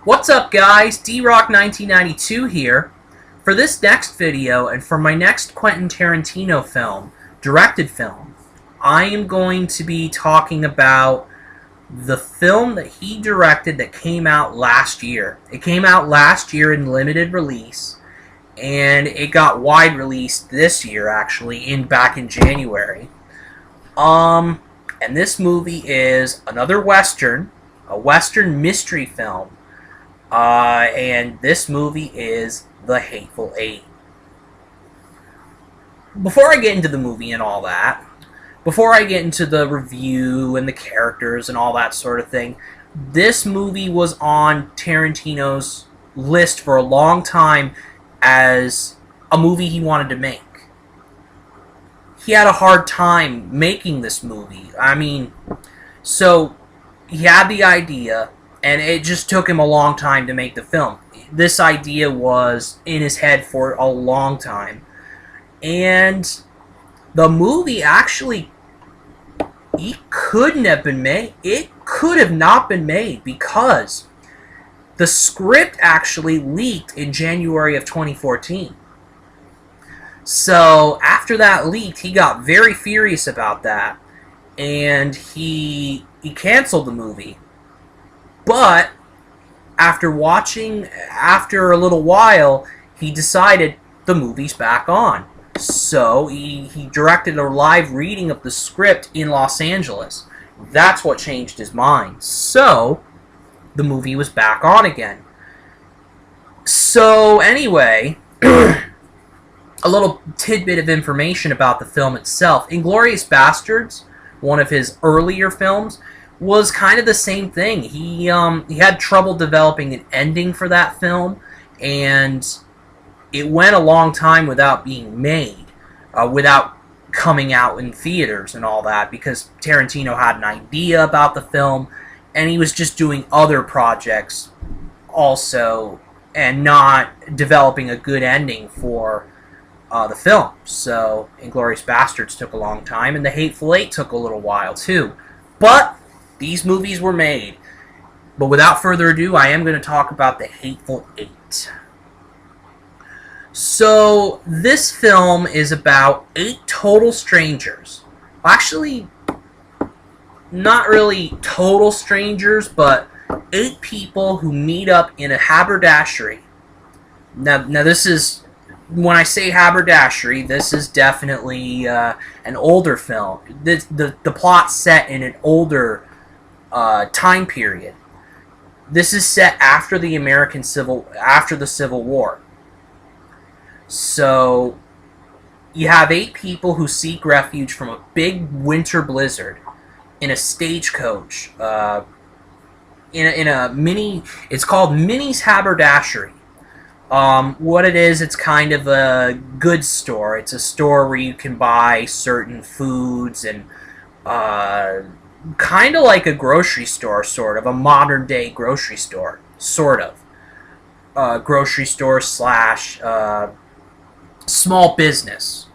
What's up, guys? D-Rock1992 here. For this next video, and for my next Quentin Tarentino film, directed film, I am going to be talking about the film that he directed that came out last year. It came out last year in limited release, and it got wide released this year, actually, back in January. And this movie is another Western, a Western mystery film. And this movie is The Hateful Eight. Before I get into the movie and all that, before I get into the review and the characters and all that sort of thing, this movie was on Tarantino's list for a long time as a movie he wanted to make. He had a hard time making this movie. So he had the idea, and it just took him a long time to make the film. This idea was in his head for a long time. And the movie actually, it couldn't have been made. It could have not been made because the script actually leaked in January of 2014. So after that leaked, he got very furious about that. And he canceled the movie. But after a little while, he decided the movie's back on. So he directed a live reading of the script in Los Angeles. That's what changed his mind. So the movie was back on again. So anyway, a little tidbit of information about the film itself. Inglourious Basterds, one of his earlier films, was kind of the same thing. He had trouble developing an ending for that film, and it went a long time without being made, without coming out in theaters and all that, because Tarantino had an idea about the film, and he was just doing other projects also, and not developing a good ending for the film. So Inglourious Basterds took a long time, and The Hateful Eight took a little while too. But these movies were made. But without further ado, I am going to talk about The Hateful Eight. So, this film is about 8 total strangers. Actually, not really total strangers, but 8 people who meet up in a haberdashery. Now this is, when I say haberdashery, this is definitely an older film. The plot's set in an older time period. This is set after the Civil War. So you have 8 people who seek refuge from a big winter blizzard in a stagecoach. In a mini, it's called Minnie's Haberdashery. What it is, it's kind of a goods store. It's a store where you can buy certain foods and kind of like a grocery store, sort of. A modern-day grocery store, sort of. Grocery store slash small business.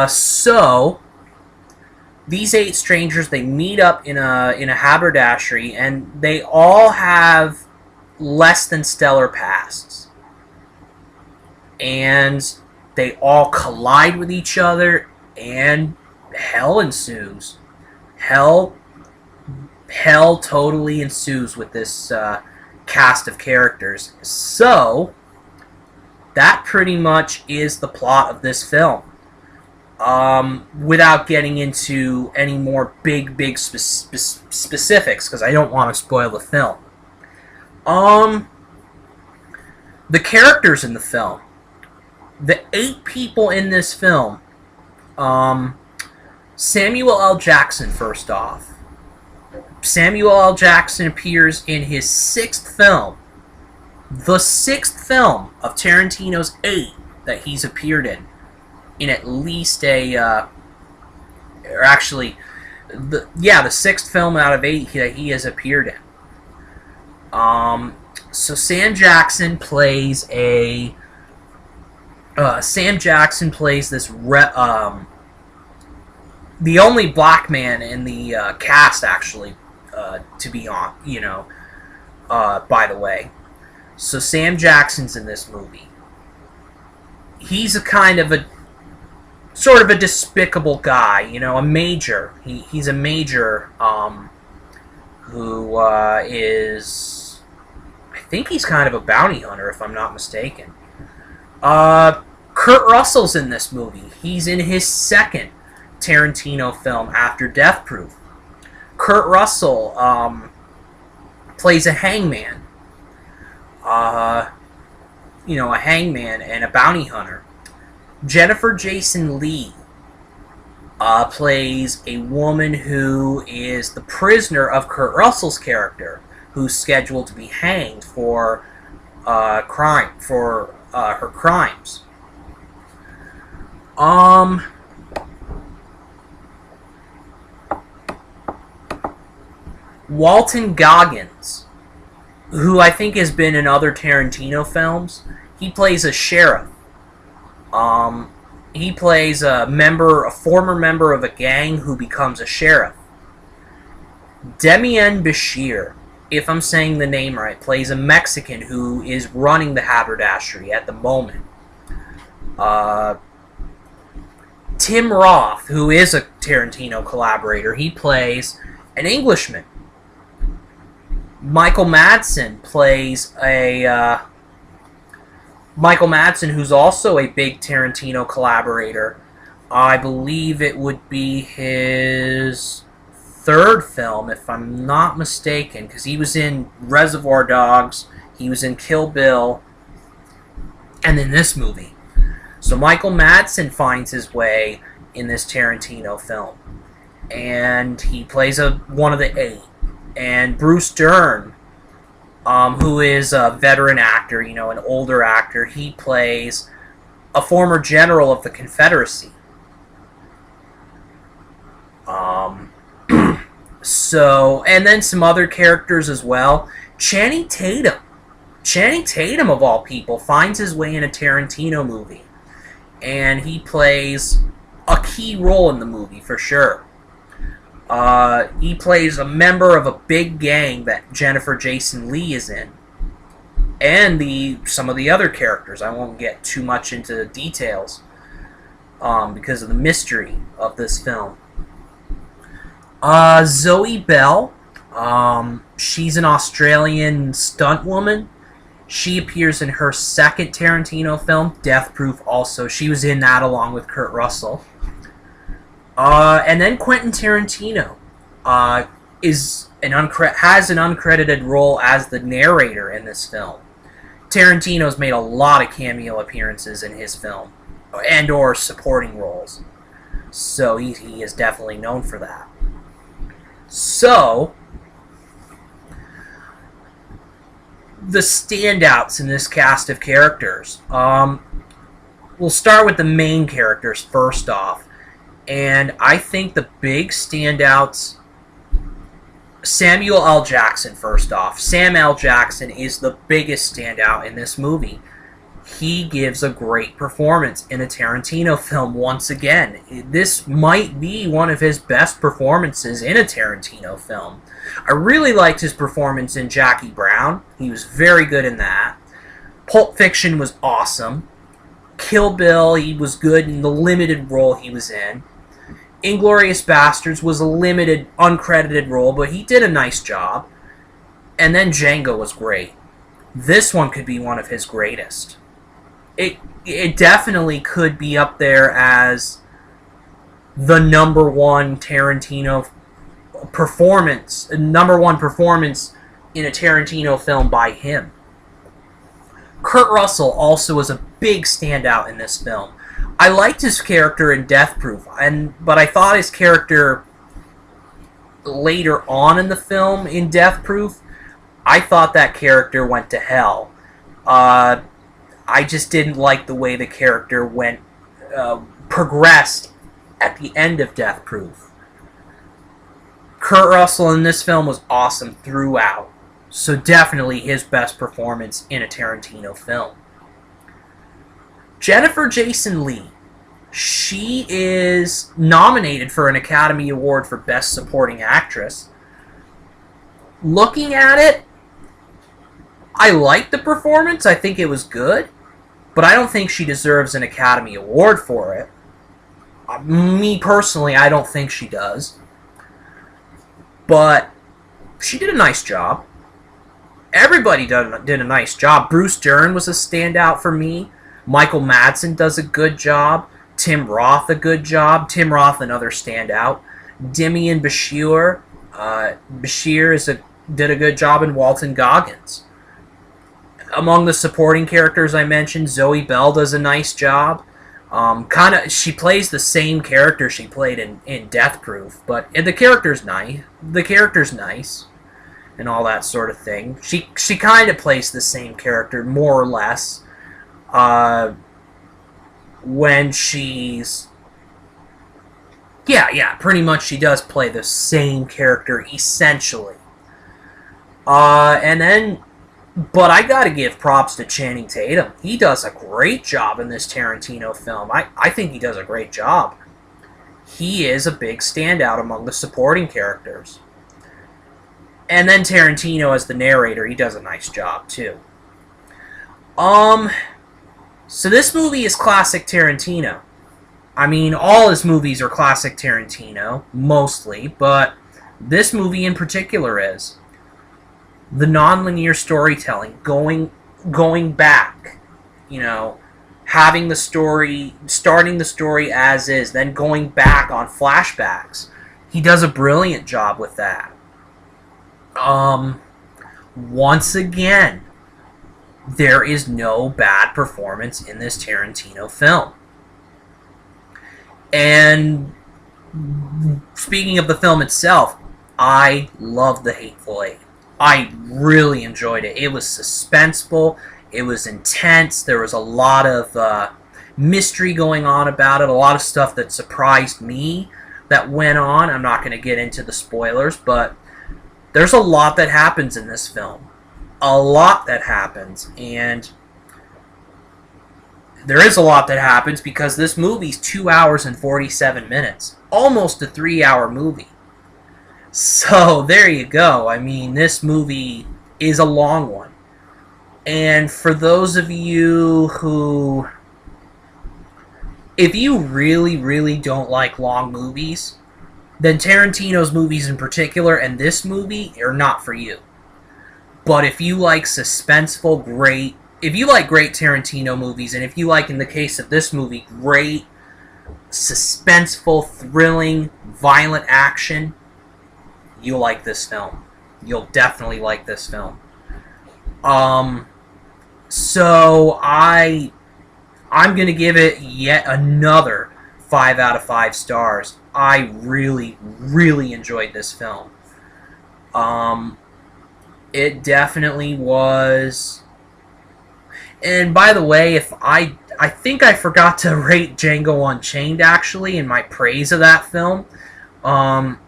So, these 8 strangers, they meet up in a haberdashery, and they all have less than stellar pasts. And they all collide with each other, and hell ensues. Hell totally ensues with this cast of characters. So, that pretty much is the plot of this film. Without getting into any more big specifics, because I don't want to spoil the film. The characters in the film. The 8 people in this film. Samuel L. Jackson, first off. Samuel L. Jackson appears in his 6th film. The 6th film of Tarantino's 8 that he's appeared in at least the 6th film out of 8 that he has appeared in. So Sam Jackson plays this the only black man in the cast, actually, to be on, by the way. So Sam Jackson's in this movie. He's a kind of a sort of a despicable guy, you know, a major. He's a major who is, I think he's kind of a bounty hunter, if I'm not mistaken. Kurt Russell's in this movie. He's in his second Tarantino film after Death Proof. Kurt Russell plays a hangman. You know, a hangman and a bounty hunter. Jason Leigh plays a woman who is the prisoner of Kurt Russell's character, who's scheduled to be hanged for her crimes. Walton Goggins, who I think has been in other Tarantino films, he plays a sheriff. He plays a former member of a gang who becomes a sheriff. Demian Bashir, if I'm saying the name right, plays a Mexican who is running the haberdashery at the moment. Tim Roth, who is a Tarantino collaborator, he plays an Englishman. Michael Madsen plays Michael Madsen, who's also a big Tarantino collaborator. I believe it would be his third film, if I'm not mistaken, because he was in Reservoir Dogs, he was in Kill Bill, and in this movie. So Michael Madsen finds his way in this Tarantino film, and he plays one of the eight. And Bruce Dern, who is a veteran actor, you know, an older actor, he plays a former general of the Confederacy. So, and then some other characters as well. Channing Tatum, of all people, finds his way in a Tarantino movie. And he plays a key role in the movie, for sure. He plays a member of a big gang that Jason Leigh is in. And some of the other characters. I won't get too much into details because of the mystery of this film. Zoe Bell, she's an Australian stunt woman. She appears in her second Tarantino film, Death Proof also. She was in that along with Kurt Russell. And then Quentin Tarantino has an uncredited role as the narrator in this film. Tarantino's made a lot of cameo appearances in his film, and or supporting roles. So he is definitely known for that. So, the standouts in this cast of characters. We'll start with the main characters first off. And I think the big standouts... Samuel L. Jackson, first off. Sam L. Jackson is the biggest standout in this movie. He gives a great performance in a Tarantino film once again. This might be one of his best performances in a Tarantino film. I really liked his performance in Jackie Brown. He was very good in that. Pulp Fiction was awesome. Kill Bill, he was good in the limited role he was in. Inglourious Basterds was a limited, uncredited role, but he did a nice job. And then Django was great. This one could be one of his greatest. It definitely could be up there as the number one Tarantino performance, number one performance in a Tarantino film by him. Kurt Russell also was a big standout in this film. I liked his character in Death Proof, but I thought his character later on in the film in Death Proof, I thought that character went to hell. I just didn't like the way the character progressed at the end of Death Proof. Kurt Russell in this film was awesome throughout, so definitely his best performance in a Tarantino film. Jason Leigh, she is nominated for an Academy Award for Best Supporting Actress. Looking at it, I liked the performance. I think it was good. But I don't think she deserves an Academy Award for it. Me personally, I don't think she does. But she did a nice job. Everybody did a nice job. Bruce Dern was a standout for me. Michael Madsen does a good job. Tim Roth, a good job. Tim Roth, another standout. Demian Bashir, did a good job, and Walton Goggins. Among the supporting characters I mentioned, Zoe Bell does a nice job. She plays the same character she played in Death Proof, but the character's nice. The character's nice, and all that sort of thing. She kind of plays the same character, more or less. When she's... Yeah, pretty much she does play the same character, essentially. But I gotta give props to Channing Tatum. He does a great job in this Tarantino film. I think he does a great job. He is a big standout among the supporting characters. And then Tarantino as the narrator, he does a nice job, too. So this movie is classic Tarantino. I mean, all his movies are classic Tarantino, mostly, but this movie in particular is. The nonlinear storytelling, going back, having the story, starting the story as is, then going back on flashbacks. He does a brilliant job with that. Once again, there is no bad performance in this Tarantino film. And speaking of the film itself, I love The Hateful Eight. I really enjoyed it. It was suspenseful. It was intense. There was a lot of mystery going on about it. A lot of stuff that surprised me that went on. I'm not going to get into the spoilers, but there's a lot that happens in this film. A lot that happens. And there is a lot that happens because this movie's 2 hours and 47 minutes. Almost a 3-hour movie. So, there you go. I mean, this movie is a long one. And for those of you who... If you really, really don't like long movies, then Tarantino's movies in particular, and this movie, are not for you. But if you like suspenseful, great... If you like great Tarantino movies, and if you like, in the case of this movie, great, suspenseful, thrilling, violent action... You'll like this film. You'll definitely like this film. So I'm gonna give it yet another 5 out of 5 stars. I really, really enjoyed this film. It definitely was. And by the way, if I think I forgot to rate Django Unchained actually in my praise of that film.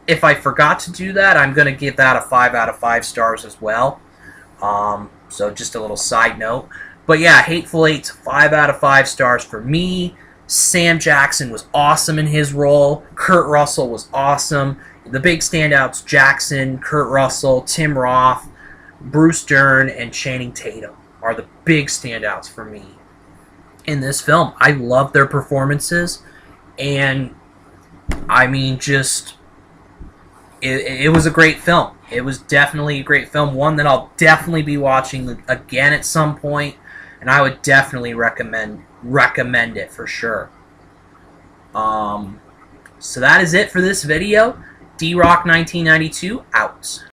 If I forgot to do that, I'm going to give that a 5 out of 5 stars as well. So just a little side note. But yeah, Hateful Eight's 5 out of 5 stars for me. Sam Jackson was awesome in his role. Kurt Russell was awesome. The big standouts, Jackson, Kurt Russell, Tim Roth, Bruce Dern, and Channing Tatum are the big standouts for me in this film. I love their performances, and I mean, just, it was a great film. It was definitely a great film. One that I'll definitely be watching again at some point, and I would definitely recommend it for sure. So that is it for this video. D-Rock 1992 out.